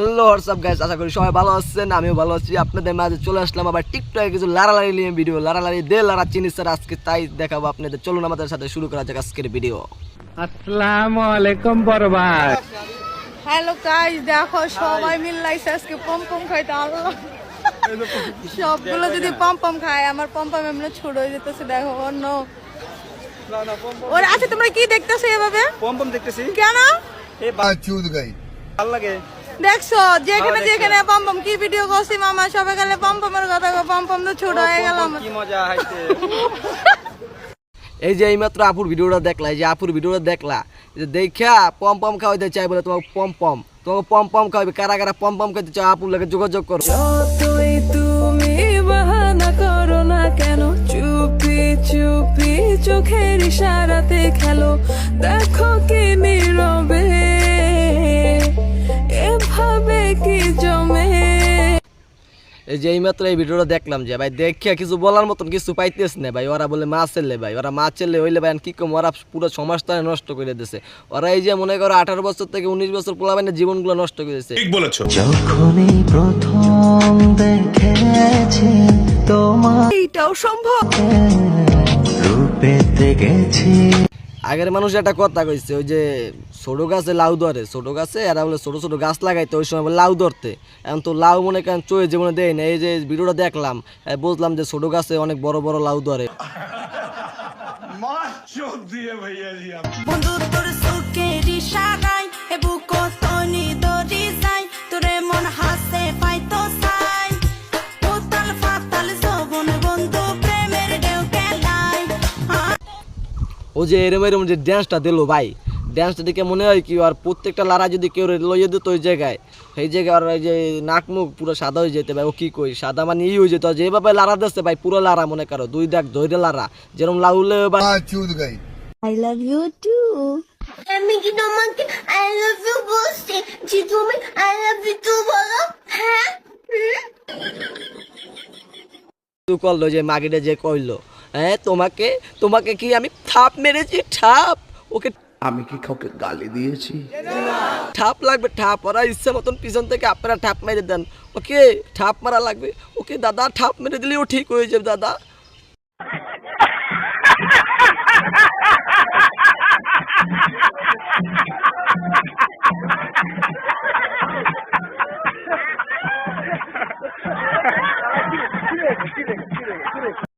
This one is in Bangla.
হ্যালো হোয়াটসঅ্যাপ গাইস, আশা করি সবাই ভালো আছেন। আমিও ভালো আছি। আপনাদের মাঝে চলে আসলাম আবার টিকটকে কিছু লারালারি নিয়ে ভিডিও। লারালারি দে লারা চিনি স্যার, আজকে তাই দেখাবো আপনাদের। চলুন আমাদের সাথে শুরু করা যাক আজকের ভিডিও। আসসালামু আলাইকুম বড় ভাই। হ্যালো গাইস, দেখো সবাই মিললাইছে আজকে পমপম খাইতে। আল্লাহ, সবগুলো যদি পমপম খায়, আমার পমপম এমনি ছোট হয়ে যেতেছে। দেখো অন্য ওরা আছে। তোমরা কি দেখতেছো এভাবে? পমপম দেখতেছি। কেন এ চুদ গাই ভালো লাগে দেখছো? যেখানে যেখানে পমপম কি ভিডিও করছি মামা, সবাই গেলে পমপমের কথা গো। পমপম তো ছোট হয়ে গেল। কি মজা হইছে। এই যে এইমাত্র আপুর ভিডিওটা দেখলা, এই যে আপুর ভিডিওটা দেখলা, যে দেখা পমপম খাওয়াইতে চাই বলে তোমাকে পমপম খাওয়াবে। কারা কারা পমপম খাইতে চাও আপুর লাগে যোগাযোগ করো। যতই তুমি বাহানা করো না কেন, চুপি চুপি চোখের ইশারাতে খেলো। দেখো কি নীরবে এভাবে কি জমে। এই যে এইমাত্র এই ভিডিওটা দেখলাম, যে ভাই দেখিয়া কিছু বলার মতন কিছু পাইতেছ না ভাই। ওরা বলে মা ছেলে, ভাই ওরা মা ছেলে হইলে ভাই কি কম, ওরা পুরো সমাজটা নষ্ট করে দিয়েছে। ওরা এই যে মনে করো 18 বছর থেকে 19 বছর পোলাপাইনের জীবনগুলো নষ্ট করে দিয়েছে। ঠিক বলেছো। যখনই প্রথম দেখেছি তোমার, এইটাও সম্ভব। রূপে দেখেছি। আগের মানুষ একটা কথা কইছে, ওই যে ছোট গাছে লাউ ধরে, ছোট গাছে এরা বলে ছোট ছোট গাছ লাগাইতে, ওই সময় বলে লাউ ধরতে। এখন তো লাউ মনে করেন চয়ে জীবনে দেয় না। এই যে ভিডিওটা দেখলাম, বুঝলাম যে ছোট গাছে অনেক বড় বড় লাউ ধরে। বন্ধু তোর সুখের ইশারায় এ বুক তনি দরি যাই, তোরে মন হাসে পাইতো সাই। উতাল ফাতাল যৌবন বন্ধু প্রেমের ঢেউ খেলায়। ও যে এরম এরম যে ড্যান্সটা দিল ভাই, ড্যান্সটা দেখে মনে হয় কি আর প্রত্যেকটা লারা যদি কেউ লইয়ে দিত ওই জায়গায়, সেই জায়গায় আর এই যে নাক মুখ পুরো সাদা হয়ে যেতে ভাই। ও কি কই সাদা মানে ই হয়ে যেত যেভাবে লারা দিচ্ছে ভাই, পুরো লারা মনে করো দুই দাগ ধৈর্য লারা, যেরকম লাউলে চুদ গাই I love you too. আমি কি তোমাকে I love you বলছি? যে তুমি I love you too বলো? হ্যাঁ? করলো যে মাগিটা যে কইলো, হ্যাঁ তোমাকে তোমাকে কি আমি থাপ মেরেছি? ঠাপ ওকে আমি কি কাউকে গালি দিয়েছি? ঠাপ লাগবে, ঠাপ। ওরা ইচ্ছা মতন পিছন থেকে আপনারা ঠাপ মেরে দেন। ওকে ঠাপ মারা লাগবে। ওকে দাদা ঠাপ মেরে দিলেও ঠিক হয়ে যাবে দাদা।